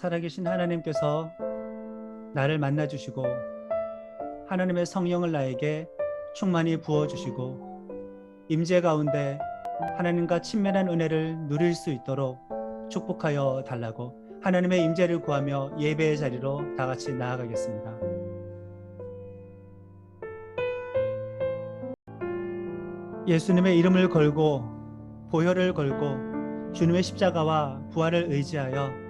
살아계신 하나님께서 나를 만나주시고 하나님의 성령을 나에게 충만히 부어주시고 임재 가운데 하나님과 친밀한 은혜를 누릴 수 있도록 축복하여 달라고 하나님의 임재를 구하며 예배의 자리로 다 같이 나아가겠습니다. 예수님의 이름을 걸고 보혈을 걸고 주님의 십자가와 부활을 의지하여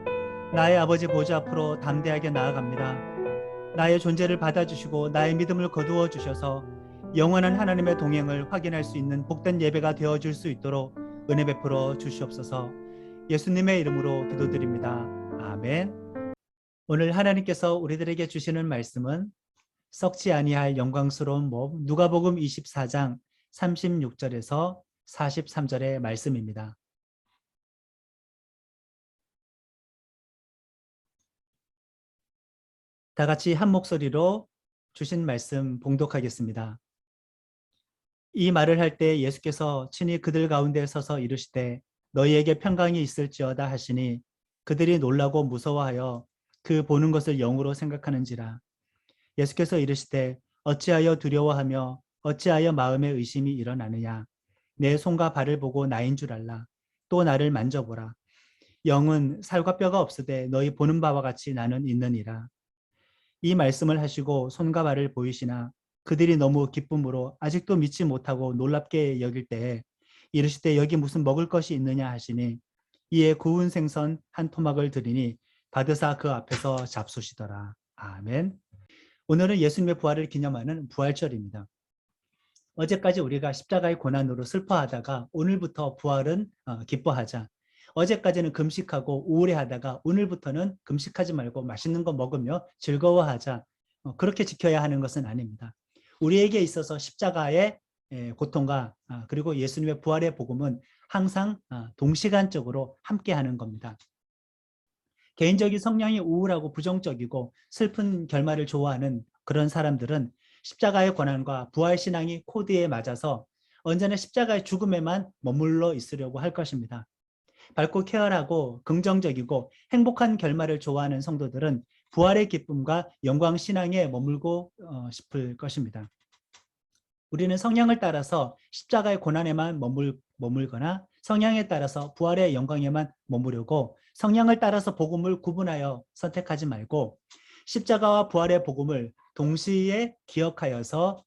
나의 아버지 보좌 앞으로 담대하게 나아갑니다. 나의 존재를 받아주시고 나의 믿음을 거두어 주셔서 영원한 하나님의 동행을 확인할 수 있는 복된 예배가 되어줄 수 있도록 은혜 베풀어 주시옵소서. 예수님의 이름으로 기도드립니다. 아멘. 오늘 하나님께서 우리들에게 주시는 말씀은 썩지 아니할 영광스러운 몸 누가복음 24장 36절에서 43절의 말씀입니다. 다 같이 한 목소리로 주신 말씀 봉독하겠습니다. 이 말을 할 때 예수께서 친히 그들 가운데 서서 이르시되 너희에게 평강이 있을지어다 하시니 그들이 놀라고 무서워하여 그 보는 것을 영으로 생각하는지라. 예수께서 이르시되 어찌하여 두려워하며 어찌하여 마음에 의심이 일어나느냐. 내 손과 발을 보고 나인 줄 알라. 또 나를 만져보라. 영은 살과 뼈가 없으되 너희 보는 바와 같이 나는 있느니라. 이 말씀을 하시고 손과 발을 보이시나 그들이 너무 기쁨으로 아직도 믿지 못하고 놀랍게 여길 때에 이르시되 여기 무슨 먹을 것이 있느냐 하시니 이에 구운 생선 한 토막을 드리니 받으사 그 앞에서 잡수시더라. 아멘. 오늘은 예수님의 부활을 기념하는 부활절입니다. 어제까지 우리가 십자가의 고난으로 슬퍼하다가 오늘부터 부활은 기뻐하자. 어제까지는 금식하고 우울해하다가 오늘부터는 금식하지 말고 맛있는 거 먹으며 즐거워하자. 그렇게 지켜야 하는 것은 아닙니다. 우리에게 있어서 십자가의 고통과 그리고 예수님의 부활의 복음은 항상 동시간적으로 함께하는 겁니다. 개인적인 성향이 우울하고 부정적이고 슬픈 결말을 좋아하는 그런 사람들은 십자가의 고난과 부활 신앙이 코드에 맞아서 언제나 십자가의 죽음에만 머물러 있으려고 할 것입니다. 밝고 쾌활하고 긍정적이고 행복한 결말을 좋아하는 성도들은 부활의 기쁨과 영광 신앙에 머물고 싶을 것입니다. 우리는 성향을 따라서 십자가의 고난에만 머물거나 성향에 따라서 부활의 영광에만 머무르고 성향을 따라서 복음을 구분하여 선택하지 말고 십자가와 부활의 복음을 동시에 기억하여서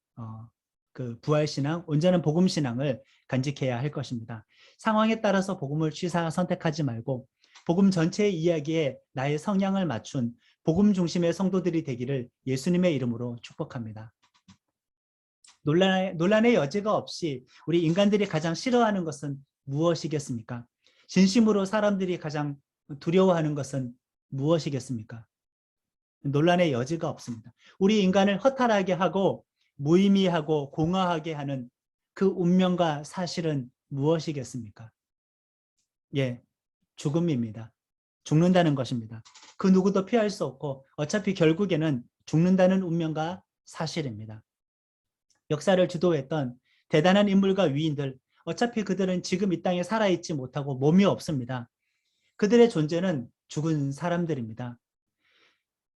그 부활신앙, 온전한 복음신앙을 간직해야 할 것입니다. 상황에 따라서 복음을 취사 선택하지 말고 복음 전체의 이야기에 나의 성향을 맞춘 복음 중심의 성도들이 되기를 예수님의 이름으로 축복합니다. 논란의 여지가 없이 우리 인간들이 가장 싫어하는 것은 무엇이겠습니까? 진심으로 사람들이 가장 두려워하는 것은 무엇이겠습니까? 논란의 여지가 없습니다. 우리 인간을 허탈하게 하고 무의미하고 공허하게 하는 그 운명과 사실은 무엇이겠습니까? 예, 죽음입니다. 죽는다는 것입니다. 그 누구도 피할 수 없고 어차피 결국에는 죽는다는 운명과 사실입니다. 역사를 주도했던 대단한 인물과 위인들, 어차피 그들은 지금 이 땅에 살아있지 못하고 몸이 없습니다. 그들의 존재는 죽은 사람들입니다.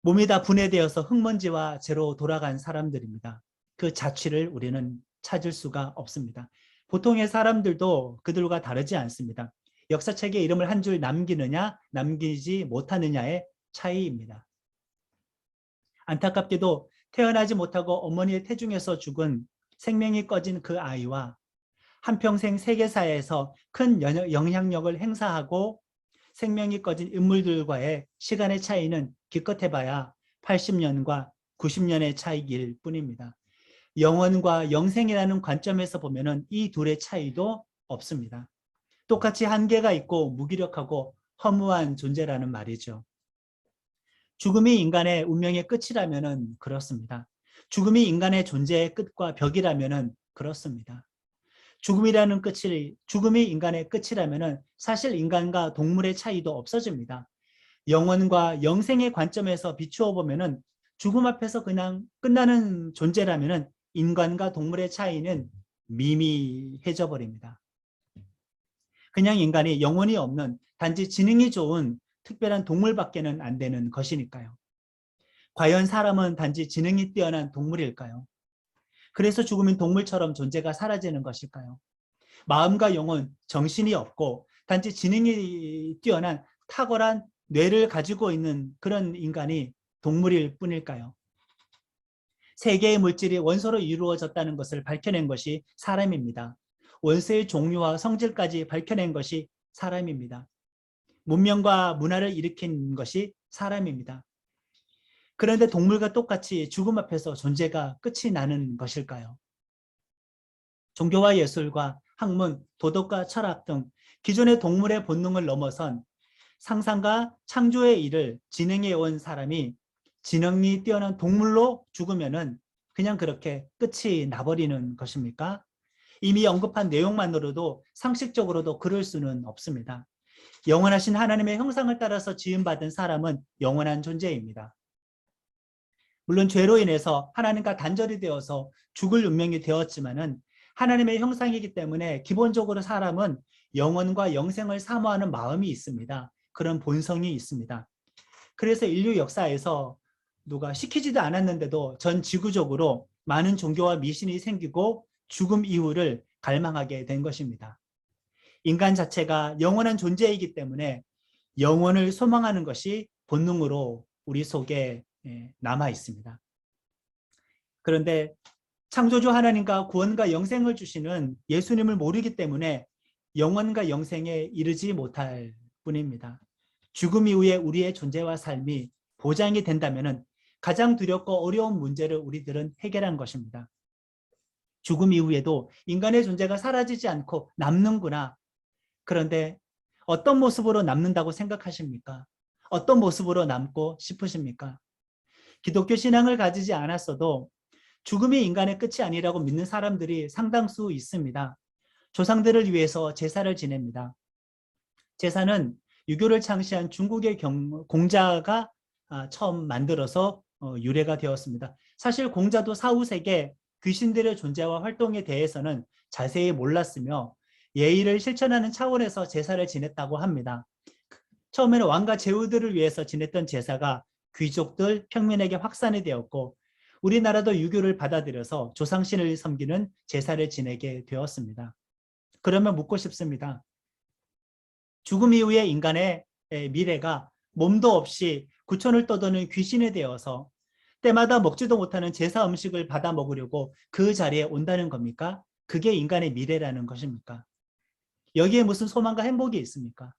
몸이 다 분해되어서 흙먼지와 재로 돌아간 사람들입니다. 그 자취를 우리는 찾을 수가 없습니다. 보통의 사람들도 그들과 다르지 않습니다. 역사책에 이름을 한 줄 남기느냐 남기지 못하느냐의 차이입니다. 안타깝게도 태어나지 못하고 어머니의 태중에서 죽은 생명이 꺼진 그 아이와 한평생 세계사에서 큰 영향력을 행사하고 생명이 꺼진 인물들과의 시간의 차이는 기껏해봐야 80년과 90년의 차이일 뿐입니다. 영원과 영생이라는 관점에서 보면 이 둘의 차이도 없습니다. 똑같이 한계가 있고 무기력하고 허무한 존재라는 말이죠. 죽음이 인간의 운명의 끝이라면 그렇습니다. 죽음이 인간의 존재의 끝과 벽이라면 그렇습니다. 죽음이 인간의 끝이라면 사실 인간과 동물의 차이도 없어집니다. 영원과 영생의 관점에서 비추어 보면 죽음 앞에서 그냥 끝나는 존재라면 인간과 동물의 차이는 미미해져 버립니다. 그냥 인간이 영혼이 없는 단지 지능이 좋은 특별한 동물밖에는 안 되는 것이니까요. 과연 사람은 단지 지능이 뛰어난 동물일까요? 그래서 죽으면 동물처럼 존재가 사라지는 것일까요? 마음과 영혼, 정신이 없고 단지 지능이 뛰어난 탁월한 뇌를 가지고 있는 그런 인간이 동물일 뿐일까요? 세 개의 물질이 원소로 이루어졌다는 것을 밝혀낸 것이 사람입니다. 원소의 종류와 성질까지 밝혀낸 것이 사람입니다. 문명과 문화를 일으킨 것이 사람입니다. 그런데 동물과 똑같이 죽음 앞에서 존재가 끝이 나는 것일까요? 종교와 예술과 학문, 도덕과 철학 등 기존의 동물의 본능을 넘어선 상상과 창조의 일을 진행해 온 사람이 지능이 뛰어난 동물로 죽으면은 그냥 그렇게 끝이 나버리는 것입니까? 이미 언급한 내용만으로도 상식적으로도 그럴 수는 없습니다. 영원하신 하나님의 형상을 따라서 지음받은 사람은 영원한 존재입니다. 물론 죄로 인해서 하나님과 단절이 되어서 죽을 운명이 되었지만은 하나님의 형상이기 때문에 기본적으로 사람은 영원과 영생을 사모하는 마음이 있습니다. 그런 본성이 있습니다. 그래서 인류 역사에서 누가 시키지도 않았는데도 전 지구적으로 많은 종교와 미신이 생기고 죽음 이후를 갈망하게 된 것입니다. 인간 자체가 영원한 존재이기 때문에 영원을 소망하는 것이 본능으로 우리 속에 남아 있습니다. 그런데 창조주 하나님과 구원과 영생을 주시는 예수님을 모르기 때문에 영원과 영생에 이르지 못할 뿐입니다. 죽음 이후에 우리의 존재와 삶이 보장이 된다면 가장 두렵고 어려운 문제를 우리들은 해결한 것입니다. 죽음 이후에도 인간의 존재가 사라지지 않고 남는구나. 그런데 어떤 모습으로 남는다고 생각하십니까? 어떤 모습으로 남고 싶으십니까? 기독교 신앙을 가지지 않았어도 죽음이 인간의 끝이 아니라고 믿는 사람들이 상당수 있습니다. 조상들을 위해서 제사를 지냅니다. 제사는 유교를 창시한 중국의 공자가 처음 만들어서 유래가 되었습니다. 사실 공자도 사후세계 귀신들의 존재와 활동에 대해서는 자세히 몰랐으며 예의를 실천하는 차원에서 제사를 지냈다고 합니다. 처음에는 왕과 제후들을 위해서 지냈던 제사가 귀족들, 평민에게 확산이 되었고 우리나라도 유교를 받아들여서 조상신을 섬기는 제사를 지내게 되었습니다. 그러면 묻고 싶습니다. 죽음 이후에 인간의 미래가 몸도 없이 구천을 떠도는 귀신이 되어서 때마다 먹지도 못하는 제사 음식을 받아 먹으려고 그 자리에 온다는 겁니까? 그게 인간의 미래라는 것입니까? 여기에 무슨 소망과 행복이 있습니까?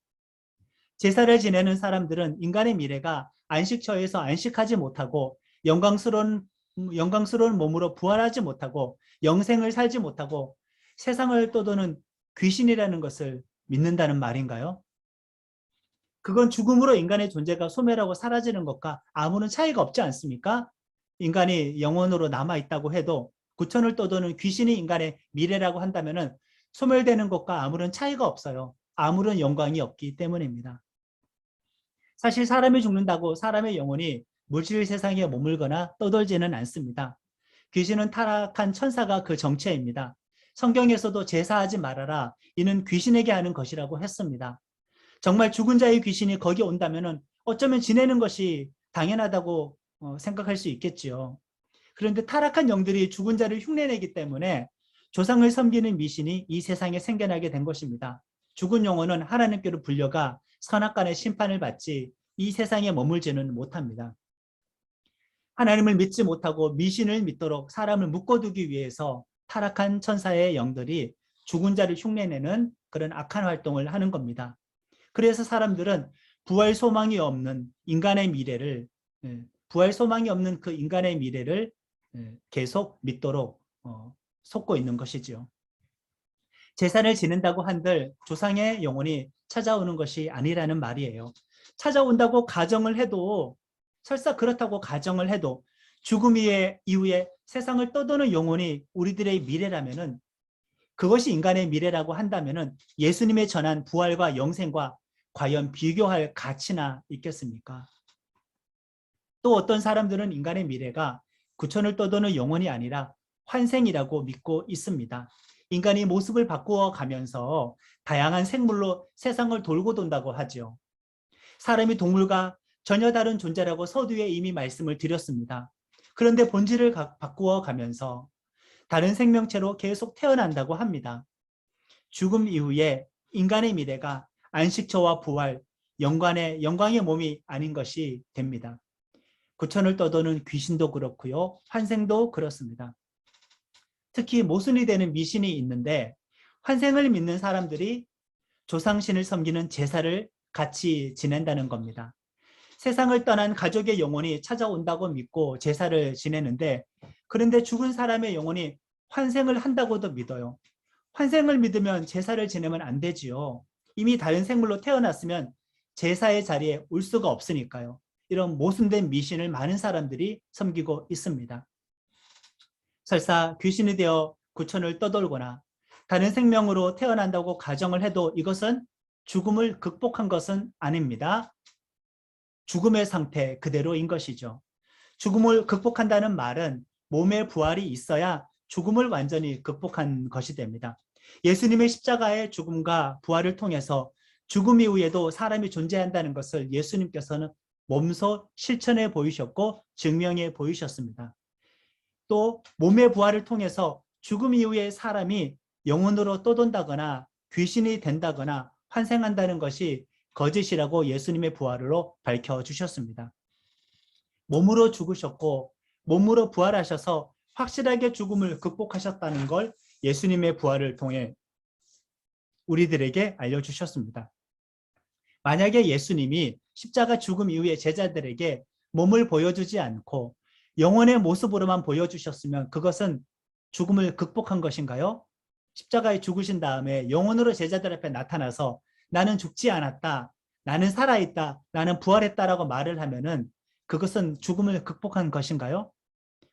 제사를 지내는 사람들은 인간의 미래가 안식처에서 안식하지 못하고 영광스러운 몸으로 부활하지 못하고 영생을 살지 못하고 세상을 떠도는 귀신이라는 것을 믿는다는 말인가요? 그건 죽음으로 인간의 존재가 소멸하고 사라지는 것과 아무런 차이가 없지 않습니까? 인간이 영원으로 남아있다고 해도 구천을 떠도는 귀신이 인간의 미래라고 한다면 소멸되는 것과 아무런 차이가 없어요. 아무런 영광이 없기 때문입니다. 사실 사람이 죽는다고 사람의 영혼이 물질 세상에 머물거나 떠돌지는 않습니다. 귀신은 타락한 천사가 그 정체입니다. 성경에서도 제사하지 말아라. 이는 귀신에게 하는 것이라고 했습니다. 정말 죽은 자의 귀신이 거기 온다면 어쩌면 지내는 것이 당연하다고 생각할 수 있겠지요. 그런데 타락한 영들이 죽은 자를 흉내내기 때문에 조상을 섬기는 미신이 이 세상에 생겨나게 된 것입니다. 죽은 영혼은 하나님께로 불려가 선악간의 심판을 받지 이 세상에 머물지는 못합니다. 하나님을 믿지 못하고 미신을 믿도록 사람을 묶어두기 위해서 타락한 천사의 영들이 죽은 자를 흉내내는 그런 악한 활동을 하는 겁니다. 그래서 사람들은 부활 소망이 없는 인간의 미래를 부활 소망이 없는 그 인간의 미래를 계속 믿도록 속고 있는 것이지요. 제사를 지낸다고 한들 조상의 영혼이 찾아오는 것이 아니라는 말이에요. 찾아온다고 가정을 해도 설사 그렇다고 가정을 해도 죽음 이후에 세상을 떠도는 영혼이 우리들의 미래라면은 그것이 인간의 미래라고 한다면은 예수님의 전한 부활과 영생과 과연 비교할 가치나 있겠습니까? 또 어떤 사람들은 인간의 미래가 구천을 떠도는 영혼이 아니라 환생이라고 믿고 있습니다. 인간이 모습을 바꾸어 가면서 다양한 생물로 세상을 돌고 돈다고 하죠. 사람이 동물과 전혀 다른 존재라고 서두에 이미 말씀을 드렸습니다. 그런데 본질을 바꾸어 가면서 다른 생명체로 계속 태어난다고 합니다. 죽음 이후에 인간의 미래가 안식처와 부활, 영광의 몸이 아닌 것이 됩니다. 구천을 떠도는 귀신도 그렇고요. 환생도 그렇습니다. 특히 모순이 되는 미신이 있는데 환생을 믿는 사람들이 조상신을 섬기는 제사를 같이 지낸다는 겁니다. 세상을 떠난 가족의 영혼이 찾아온다고 믿고 제사를 지내는데 그런데 죽은 사람의 영혼이 환생을 한다고도 믿어요. 환생을 믿으면 제사를 지내면 안 되지요. 이미 다른 생물로 태어났으면 제사의 자리에 올 수가 없으니까요. 이런 모순된 미신을 많은 사람들이 섬기고 있습니다. 설사 귀신이 되어 구천을 떠돌거나 다른 생명으로 태어난다고 가정을 해도 이것은 죽음을 극복한 것은 아닙니다. 죽음의 상태 그대로인 것이죠. 죽음을 극복한다는 말은 몸의 부활이 있어야 죽음을 완전히 극복한 것이 됩니다. 예수님의 십자가의 죽음과 부활을 통해서 죽음 이후에도 사람이 존재한다는 것을 예수님께서는 몸소 실천해 보이셨고 증명해 보이셨습니다. 또 몸의 부활을 통해서 죽음 이후에 사람이 영혼으로 떠돈다거나 귀신이 된다거나 환생한다는 것이 거짓이라고 예수님의 부활로 밝혀주셨습니다. 몸으로 죽으셨고 몸으로 부활하셔서 확실하게 죽음을 극복하셨다는 걸 예수님의 부활을 통해 우리들에게 알려주셨습니다. 만약에 예수님이 십자가 죽음 이후에 제자들에게 몸을 보여주지 않고 영혼의 모습으로만 보여주셨으면 그것은 죽음을 극복한 것인가요? 십자가에 죽으신 다음에 영혼으로 제자들 앞에 나타나서 나는 죽지 않았다, 나는 살아있다, 나는 부활했다라고 말을 하면은 그것은 죽음을 극복한 것인가요?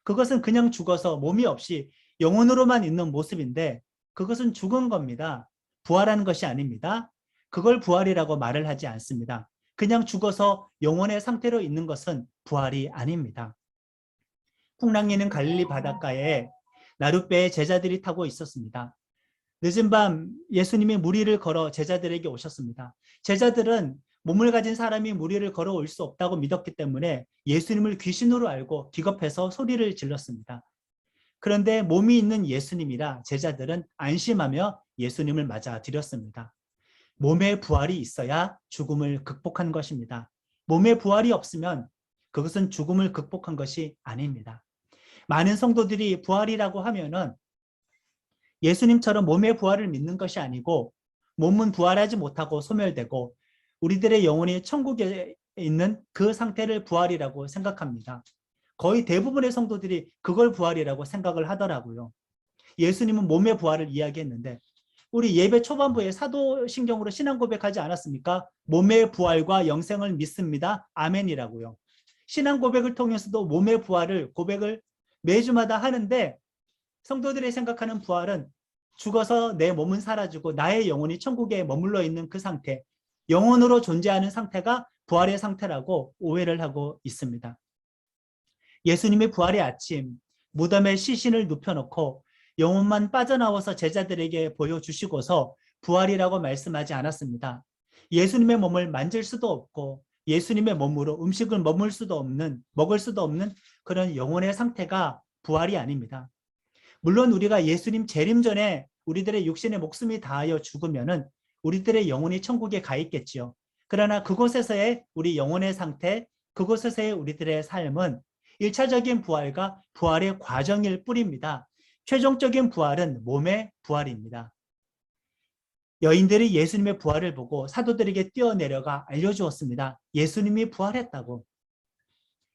그것은 그냥 죽어서 몸이 없이 영혼으로만 있는 모습인데 그것은 죽은 겁니다. 부활하는 것이 아닙니다. 그걸 부활이라고 말을 하지 않습니다. 그냥 죽어서 영혼의 상태로 있는 것은 부활이 아닙니다. 풍랑이는 갈릴리 바닷가에 나룻배에 제자들이 타고 있었습니다. 늦은 밤 예수님이 무리를 걸어 제자들에게 오셨습니다. 제자들은 몸을 가진 사람이 무리를 걸어올 수 없다고 믿었기 때문에 예수님을 귀신으로 알고 기겁해서 소리를 질렀습니다. 그런데 몸이 있는 예수님이라 제자들은 안심하며 예수님을 맞아들였습니다. 몸의 부활이 있어야 죽음을 극복한 것입니다. 몸의 부활이 없으면 그것은 죽음을 극복한 것이 아닙니다. 많은 성도들이 부활이라고 하면은 예수님처럼 몸의 부활을 믿는 것이 아니고 몸은 부활하지 못하고 소멸되고 우리들의 영혼이 천국에 있는 그 상태를 부활이라고 생각합니다. 거의 대부분의 성도들이 그걸 부활이라고 생각을 하더라고요. 예수님은 몸의 부활을 이야기했는데 우리 예배 초반부에 사도신경으로 신앙 고백하지 않았습니까? 몸의 부활과 영생을 믿습니다. 아멘이라고요. 신앙 고백을 통해서도 몸의 부활을 고백을 매주마다 하는데 성도들이 생각하는 부활은 죽어서 내 몸은 사라지고 나의 영혼이 천국에 머물러 있는 그 상태, 영혼으로 존재하는 상태가 부활의 상태라고 오해를 하고 있습니다. 예수님의 부활의 아침, 무덤에 시신을 눕혀놓고 영혼만 빠져나와서 제자들에게 보여주시고서 부활이라고 말씀하지 않았습니다. 예수님의 몸을 만질 수도 없고 예수님의 몸으로 음식을 먹을 수도 없는 그런 영혼의 상태가 부활이 아닙니다. 물론 우리가 예수님 재림 전에 우리들의 육신의 목숨이 다하여 죽으면은 우리들의 영혼이 천국에 가 있겠지요. 그러나 그곳에서의 우리 영혼의 상태, 그곳에서의 우리들의 삶은 1차적인 부활과 부활의 과정일 뿐입니다. 최종적인 부활은 몸의 부활입니다. 여인들이 예수님의 부활을 보고 사도들에게 뛰어내려가 알려주었습니다. 예수님이 부활했다고.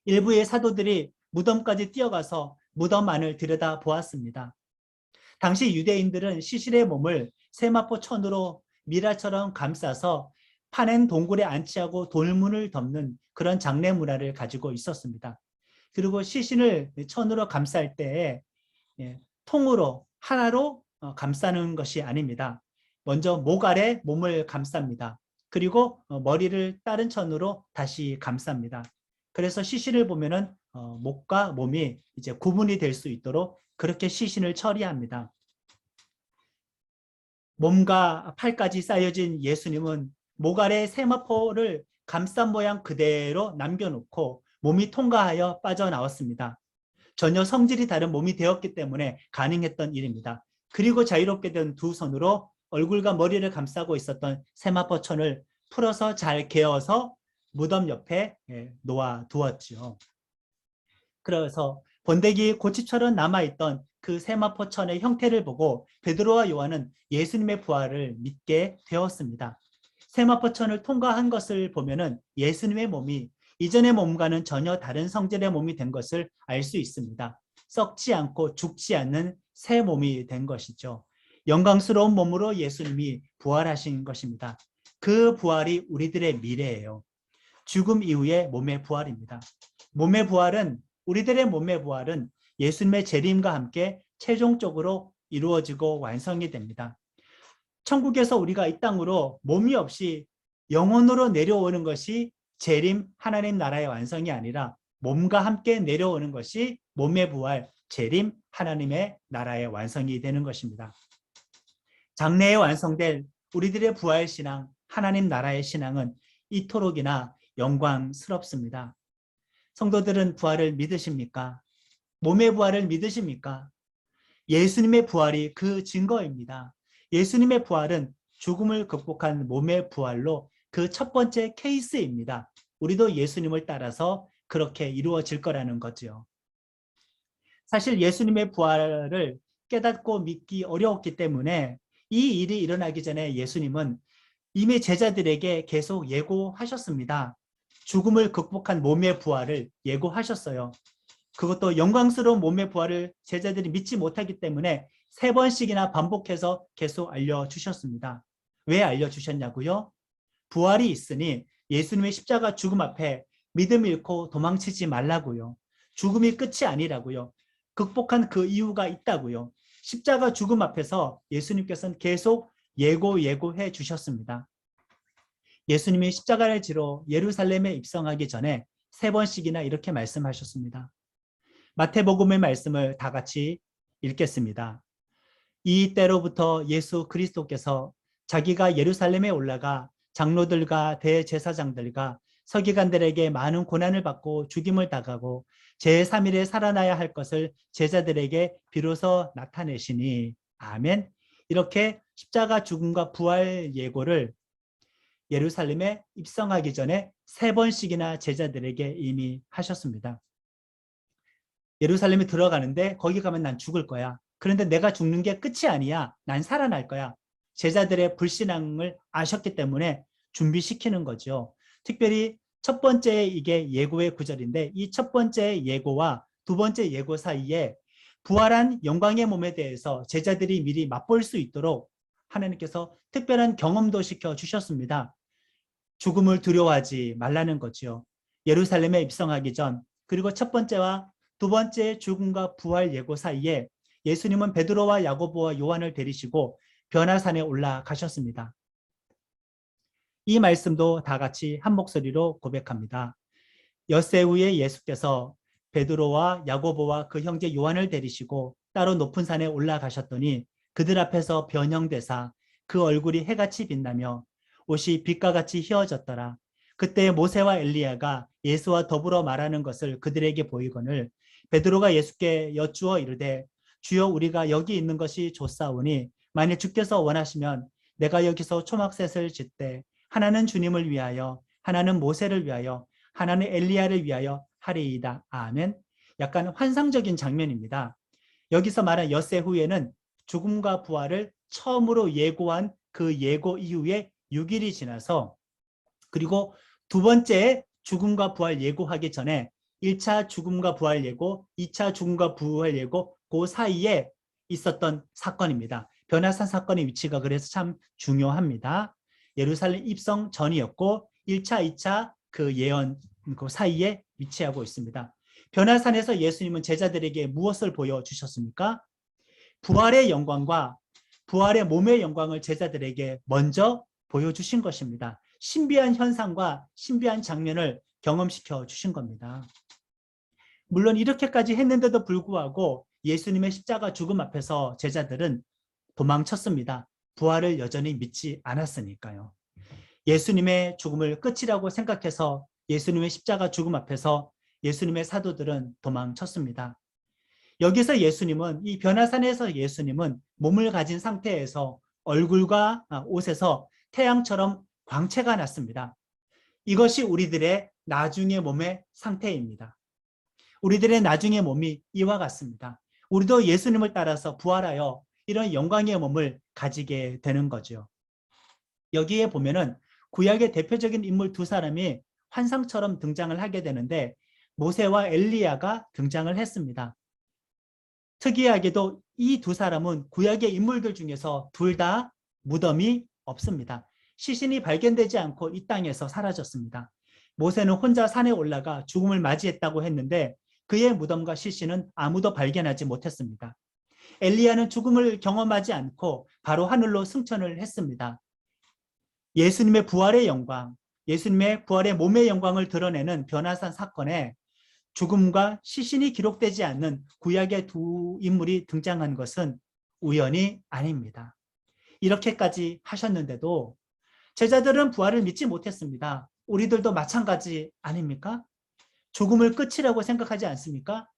일부의 사도들이 무덤까지 뛰어가서 무덤 안을 들여다 보았습니다. 당시 유대인들은 시신의 몸을 세마포 천으로 미라처럼 감싸서 파낸 동굴에 안치하고 돌문을 덮는 그런 장례 문화를 가지고 있었습니다. 그리고 시신을 천으로 감쌀 때에 통으로 하나로 감싸는 것이 아닙니다. 먼저 목 아래 몸을 감쌉니다. 그리고 머리를 다른 천으로 다시 감쌉니다. 그래서 시신을 보면은 목과 몸이 이제 구분이 될 수 있도록 그렇게 시신을 처리합니다. 몸과 팔까지 쌓여진 예수님은 목 아래 세마포를 감싼 모양 그대로 남겨놓고 몸이 통과하여 빠져나왔습니다. 전혀 성질이 다른 몸이 되었기 때문에 가능했던 일입니다. 그리고 자유롭게 된 두 손으로 얼굴과 머리를 감싸고 있었던 세마포천을 풀어서 잘 개어서 무덤 옆에 놓아 두었지요. 그래서 번데기 고치처럼 남아있던 그 세마포천의 형태를 보고 베드로와 요한은 예수님의 부활을 믿게 되었습니다. 세마포천을 통과한 것을 보면은 예수님의 몸이 이전의 몸과는 전혀 다른 성질의 몸이 된 것을 알 수 있습니다. 썩지 않고 죽지 않는 새 몸이 된 것이죠. 영광스러운 몸으로 예수님이 부활하신 것입니다. 그 부활이 우리들의 미래예요. 죽음 이후의 몸의 부활입니다. 우리들의 몸의 부활은 예수님의 재림과 함께 최종적으로 이루어지고 완성이 됩니다. 천국에서 우리가 이 땅으로 몸이 없이 영혼으로 내려오는 것이 재림 하나님 나라의 완성이 아니라 몸과 함께 내려오는 것이 몸의 부활, 재림 하나님의 나라의 완성이 되는 것입니다. 장래에 완성될 우리들의 부활 신앙, 하나님 나라의 신앙은 이토록이나 영광스럽습니다. 성도들은 부활을 믿으십니까? 몸의 부활을 믿으십니까? 예수님의 부활이 그 증거입니다. 예수님의 부활은 죽음을 극복한 몸의 부활로 그 첫 번째 케이스입니다. 우리도 예수님을 따라서 그렇게 이루어질 거라는 거죠. 사실 예수님의 부활을 깨닫고 믿기 어려웠기 때문에 이 일이 일어나기 전에 예수님은 이미 제자들에게 계속 예고하셨습니다. 죽음을 극복한 몸의 부활을 예고하셨어요. 그것도 영광스러운 몸의 부활을 제자들이 믿지 못하기 때문에 3번씩이나 반복해서 계속 알려주셨습니다. 왜 알려주셨냐고요? 부활이 있으니 예수님의 십자가 죽음 앞에 믿음 잃고 도망치지 말라고요. 죽음이 끝이 아니라고요. 극복한 그 이유가 있다고요. 십자가 죽음 앞에서 예수님께서는 계속 예고해 주셨습니다. 예수님이 십자가를 지러 예루살렘에 입성하기 전에 3번씩이나 이렇게 말씀하셨습니다. 마태복음의 말씀을 다 같이 읽겠습니다. 이 때로부터 예수 그리스도께서 자기가 예루살렘에 올라가 장로들과 대제사장들과 서기관들에게 많은 고난을 받고 죽임을 당하고 제3일에 살아나야 할 것을 제자들에게 비로소 나타내시니 아멘. 이렇게 십자가 죽음과 부활 예고를 예루살렘에 입성하기 전에 3번씩이나 제자들에게 이미 하셨습니다. 예루살렘에 들어가는데 거기 가면 난 죽을 거야. 그런데 내가 죽는 게 끝이 아니야. 난 살아날 거야. 제자들의 불신앙을 아셨기 때문에 준비시키는 거죠. 특별히 첫 번째 이게 예고의 구절인데 이 첫 번째 예고와 두 번째 예고 사이에 부활한 영광의 몸에 대해서 제자들이 미리 맛볼 수 있도록 하나님께서 특별한 경험도 시켜 주셨습니다. 죽음을 두려워하지 말라는 거죠. 예루살렘에 입성하기 전 그리고 첫 번째와 두 번째 죽음과 부활 예고 사이에 예수님은 베드로와 야고보와 요한을 데리시고 변화산에 올라가셨습니다. 이 말씀도 다 같이 한 목소리로 고백합니다. 엿새 후에 예수께서 베드로와 야고보와 그 형제 요한을 데리시고 따로 높은 산에 올라가셨더니 그들 앞에서 변형되사 그 얼굴이 해같이 빛나며 옷이 빛과 같이 휘어졌더라. 그때 모세와 엘리야가 예수와 더불어 말하는 것을 그들에게 보이거늘 베드로가 예수께 여쭈어 이르되 주여 우리가 여기 있는 것이 좋사오니 만일 주께서 원하시면 내가 여기서 초막셋을 짓되 하나는 주님을 위하여 하나는 모세를 위하여 하나는 엘리야를 위하여 하리이다. 아멘. 약간 환상적인 장면입니다. 여기서 말한 엿새 후에는 죽음과 부활을 처음으로 예고한 그 예고 이후에 6일이 지나서 그리고 두 번째 죽음과 부활 예고하기 전에 1차 죽음과 부활 예고, 2차 죽음과 부활 예고 그 사이에 있었던 사건입니다. 변화산 사건의 위치가 그래서 참 중요합니다. 예루살렘 입성 전이었고 1차, 2차 그 예언 그 사이에 위치하고 있습니다. 변화산에서 예수님은 제자들에게 무엇을 보여주셨습니까? 부활의 영광과 부활의 몸의 영광을 제자들에게 먼저 보여주신 것입니다. 신비한 현상과 신비한 장면을 경험시켜 주신 겁니다. 물론 이렇게까지 했는데도 불구하고 예수님의 십자가 죽음 앞에서 제자들은 도망쳤습니다. 부활을 여전히 믿지 않았으니까요. 예수님의 죽음을 끝이라고 생각해서 예수님의 십자가 죽음 앞에서 예수님의 사도들은 도망쳤습니다. 여기서 예수님은, 이 변화산에서 예수님은 몸을 가진 상태에서 얼굴과 옷에서 태양처럼 광채가 났습니다. 이것이 우리들의 나중의 몸의 상태입니다. 우리들의 나중의 몸이 이와 같습니다. 우리도 예수님을 따라서 부활하여 이런 영광의 몸을 가지게 되는 거죠. 여기에 보면은 구약의 대표적인 인물 두 사람이 환상처럼 등장을 하게 되는데 모세와 엘리야가 등장을 했습니다. 특이하게도 이 두 사람은 구약의 인물들 중에서 둘 다 무덤이 없습니다. 시신이 발견되지 않고 이 땅에서 사라졌습니다. 모세는 혼자 산에 올라가 죽음을 맞이했다고 했는데 그의 무덤과 시신은 아무도 발견하지 못했습니다. 엘리야는 죽음을 경험하지 않고 바로 하늘로 승천을 했습니다. 예수님의 부활의 영광, 예수님의 부활의 몸의 영광을 드러내는 변화산 사건에 죽음과 시신이 기록되지 않는 구약의 두 인물이 등장한 것은 우연이 아닙니다. 이렇게까지 하셨는데도 제자들은 부활을 믿지 못했습니다. 우리들도 마찬가지 아닙니까? 죽음을 끝이라고 생각하지 않습니까?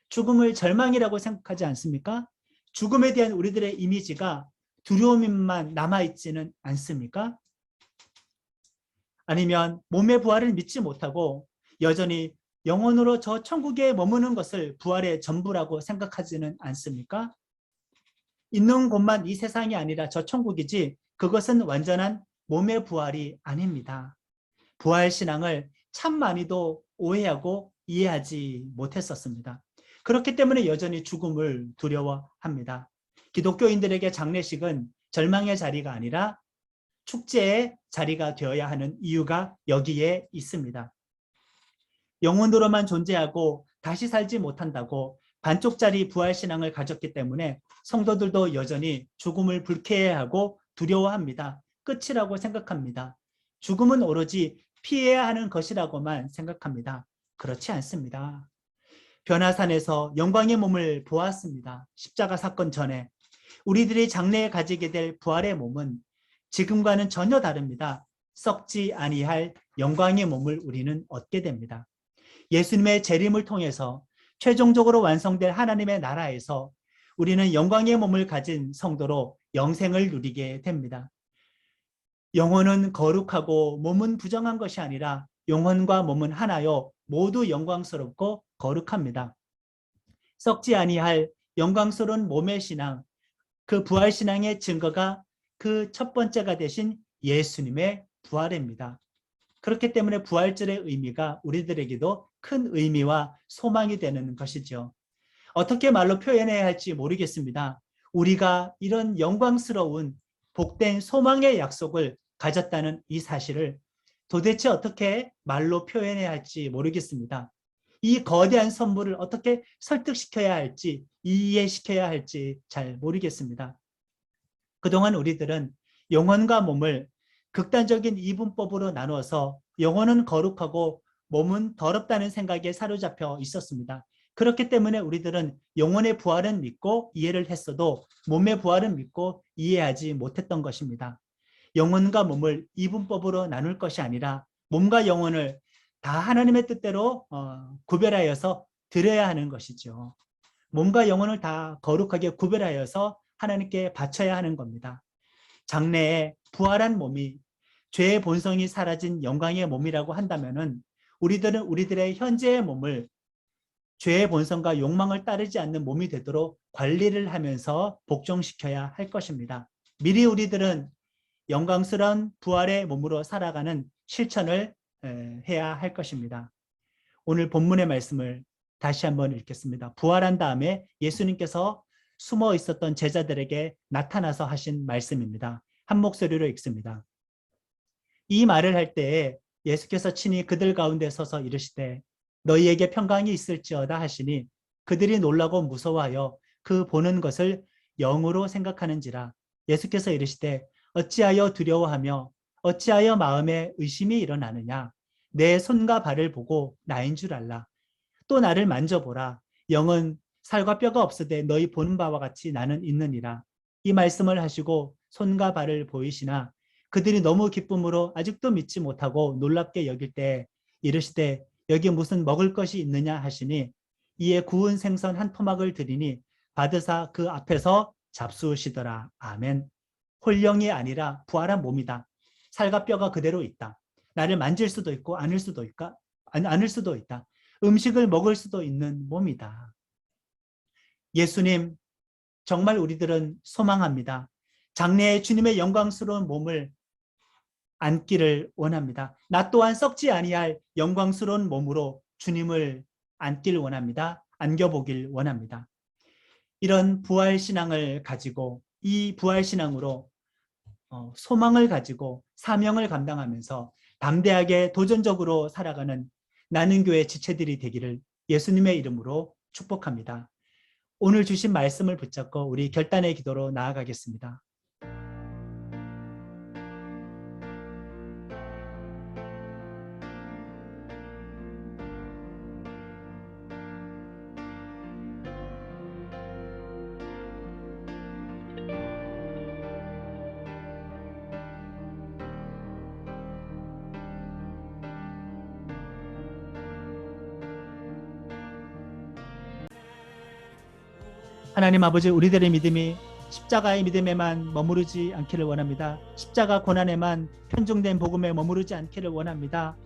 죽음을 절망이라고 생각하지 않습니까? 죽음에 대한 우리들의 이미지가 두려움만 남아있지는 않습니까? 아니면 몸의 부활을 믿지 못하고 여전히 영혼으로 저 천국에 머무는 것을 부활의 전부라고 생각하지는 않습니까? 있는 곳만 이 세상이 아니라 저 천국이지 그것은 완전한 몸의 부활이 아닙니다. 부활 신앙을 참 많이도 오해하고 이해하지 못했었습니다. 그렇기 때문에 여전히 죽음을 두려워합니다. 기독교인들에게 장례식은 절망의 자리가 아니라 축제의 자리가 되어야 하는 이유가 여기에 있습니다. 영혼으로만 존재하고 다시 살지 못한다고 반쪽짜리 부활신앙을 가졌기 때문에 성도들도 여전히 죽음을 불쾌해하고 두려워합니다. 끝이라고 생각합니다. 죽음은 오로지 피해야 하는 것이라고만 생각합니다. 그렇지 않습니다. 변화산에서 영광의 몸을 보았습니다. 십자가 사건 전에. 우리들이 장래에 가지게 될 부활의 몸은 지금과는 전혀 다릅니다. 썩지 아니할 영광의 몸을 우리는 얻게 됩니다. 예수님의 재림을 통해서 최종적으로 완성될 하나님의 나라에서 우리는 영광의 몸을 가진 성도로 영생을 누리게 됩니다. 영혼은 거룩하고 몸은 부정한 것이 아니라 영혼과 몸은 하나요 모두 영광스럽고 거룩합니다. 썩지 아니할 영광스러운 몸의 신앙, 그 부활 신앙의 증거가 그 첫 번째가 되신 예수님의 부활입니다. 그렇기 때문에 부활절의 의미가 우리들에게도 큰 의미와 소망이 되는 것이죠. 어떻게 말로 표현해야 할지 모르겠습니다. 우리가 이런 영광스러운 복된 소망의 약속을 가졌다는 이 사실을 도대체 어떻게 말로 표현해야 할지 모르겠습니다. 이 거대한 선물을 어떻게 설득시켜야 할지, 이해시켜야 할지 잘 모르겠습니다. 그동안 우리들은 영혼과 몸을 극단적인 이분법으로 나누어서 영혼은 거룩하고 몸은 더럽다는 생각에 사로잡혀 있었습니다. 그렇기 때문에 우리들은 영혼의 부활은 믿고 이해를 했어도 몸의 부활은 믿고 이해하지 못했던 것입니다. 영혼과 몸을 이분법으로 나눌 것이 아니라 몸과 영혼을 다 하나님의 뜻대로 구별하여서 드려야 하는 것이죠. 몸과 영혼을 다 거룩하게 구별하여서 하나님께 바쳐야 하는 겁니다. 장래에 부활한 몸이 죄의 본성이 사라진 영광의 몸이라고 한다면은 우리들은 우리들의 현재의 몸을 죄의 본성과 욕망을 따르지 않는 몸이 되도록 관리를 하면서 복종시켜야 할 것입니다. 미리 우리들은 영광스러운 부활의 몸으로 살아가는 실천을 해야 할 것입니다. 오늘 본문의 말씀을 다시 한번 읽겠습니다. 부활한 다음에 예수님께서 숨어 있었던 제자들에게 나타나서 하신 말씀입니다. 한 목소리로 읽습니다. 이 말을 할 때에 예수께서 친히 그들 가운데 서서 이르시되 너희에게 평강이 있을지어다 하시니 그들이 놀라고 무서워하여 그 보는 것을 영으로 생각하는지라. 예수께서 이르시되 어찌하여 두려워하며 어찌하여 마음에 의심이 일어나느냐. 내 손과 발을 보고 나인 줄 알라. 또 나를 만져보라. 영은 살과 뼈가 없으되 너희 보는 바와 같이 나는 있느니라. 이 말씀을 하시고 손과 발을 보이시나 그들이 너무 기쁨으로 아직도 믿지 못하고 놀랍게 여길 때 이르시되 여기 무슨 먹을 것이 있느냐 하시니 이에 구운 생선 한 토막을 드리니 받으사 그 앞에서 잡수시더라. 아멘. 홀령이 아니라 부활한 몸이다. 살과 뼈가 그대로 있다. 나를 만질 수도 있고 안을 수도 있다. 안을 수도 있다. 음식을 먹을 수도 있는 몸이다. 예수님, 정말 우리들은 소망합니다. 장래에 주님의 영광스러운 몸을 안기를 원합니다. 나 또한 썩지 아니할 영광스러운 몸으로 주님을 안기를 원합니다. 안겨보길 원합니다. 이런 부활신앙을 가지고 이 부활신앙으로 소망을 가지고 사명을 감당하면서 담대하게 도전적으로 살아가는 나는교회 지체들이 되기를 예수님의 이름으로 축복합니다. 오늘 주신 말씀을 붙잡고 우리 결단의 기도로 나아가겠습니다. 하나님 아버지, 우리들의 믿음이 십자가의 믿음에만 머무르지 않기를 원합니다. 십자가 고난에만 편중된 복음에 머무르지 않기를 원합니다.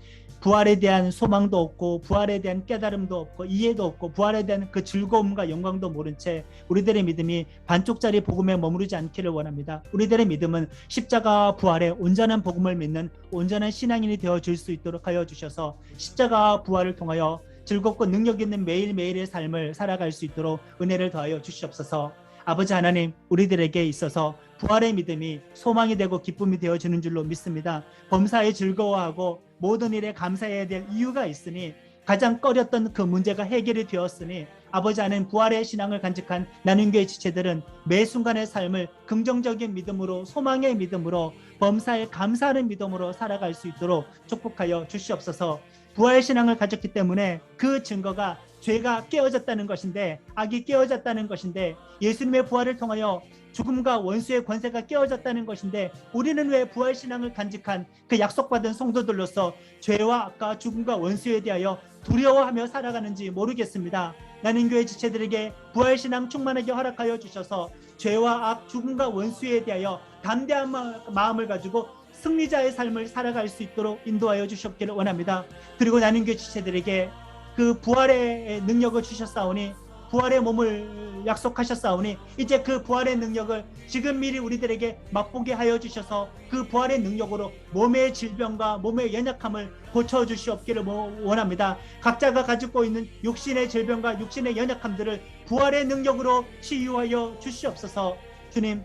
부활에 대한 소망도 없고 부활에 대한 깨달음도 없고 이해도 없고 부활에 대한 그 즐거움과 영광도 모른 채 우리들의 믿음이 반쪽짜리 복음에 머무르지 않기를 원합니다. 우리들의 믿음은 십자가와 부활의 온전한 복음을 믿는 온전한 신앙인이 되어줄 수 있도록 하여 주셔서 십자가와 부활을 통하여 즐겁고 능력 있는 매일매일의 삶을 살아갈 수 있도록 은혜를 더하여 주시옵소서. 아버지 하나님, 우리들에게 있어서 부활의 믿음이 소망이 되고 기쁨이 되어지는 줄로 믿습니다. 범사에 즐거워하고 모든 일에 감사해야 될 이유가 있으니 가장 꺼렸던 그 문제가 해결이 되었으니 아버지 하나님, 부활의 신앙을 간직한 나눔교회 지체들은 매 순간의 삶을 긍정적인 믿음으로 소망의 믿음으로 범사에 감사하는 믿음으로 살아갈 수 있도록 축복하여 주시옵소서. 부활신앙을 가졌기 때문에 그 증거가 죄가 깨어졌다는 것인데 악이 깨어졌다는 것인데 예수님의 부활을 통하여 죽음과 원수의 권세가 깨어졌다는 것인데 우리는 왜 부활신앙을 간직한 그 약속받은 성도들로서 죄와 악과 죽음과 원수에 대하여 두려워하며 살아가는지 모르겠습니다. 나는 교회 지체들에게 부활신앙 충만하게 허락하여 주셔서 죄와 악, 죽음과 원수에 대하여 담대한 마음을 가지고 승리자의 삶을 살아갈 수 있도록 인도하여 주셨기를 원합니다. 그리고 나는 교회 지체들에게 그 부활의 능력을 주셨사오니 부활의 몸을 약속하셨사오니 이제 그 부활의 능력을 지금 미리 우리들에게 맛보게 하여 주셔서 그 부활의 능력으로 몸의 질병과 몸의 연약함을 고쳐주시옵기를 원합니다. 각자가 가지고 있는 육신의 질병과 육신의 연약함들을 부활의 능력으로 치유하여 주시옵소서. 주님,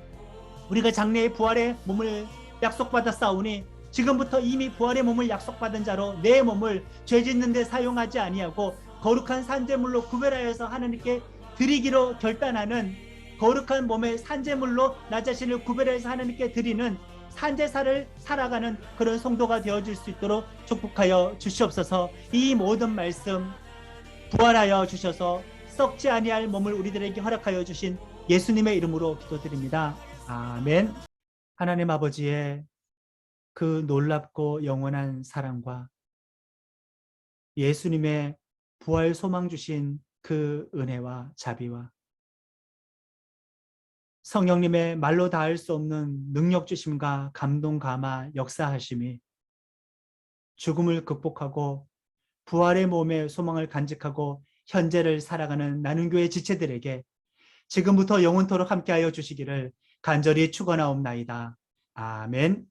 우리가 장래의 부활의 몸을 약속받았사오니 지금부터 이미 부활의 몸을 약속받은 자로 내 몸을 죄 짓는 데 사용하지 아니하고 거룩한 산제물로 구별하여서 하나님께 드리기로 결단하는 거룩한 몸의 산제물로 나 자신을 구별해서 하나님께 드리는 산제사를 살아가는 그런 성도가 되어줄 수 있도록 축복하여 주시옵소서. 이 모든 말씀 부활하여 주셔서 썩지 아니할 몸을 우리들에게 허락하여 주신 예수님의 이름으로 기도드립니다. 아멘. 하나님 아버지의 그 놀랍고 영원한 사랑과 예수님의 부활 소망 주신 그 은혜와 자비와 성령님의 말로 닿을 수 없는 능력 주심과 감동 감화 역사하심이 죽음을 극복하고 부활의 몸의 소망을 간직하고 현재를 살아가는 나눔교회 지체들에게 지금부터 영원토록 함께하여 주시기를 간절히 축원하옵나이다. 아멘.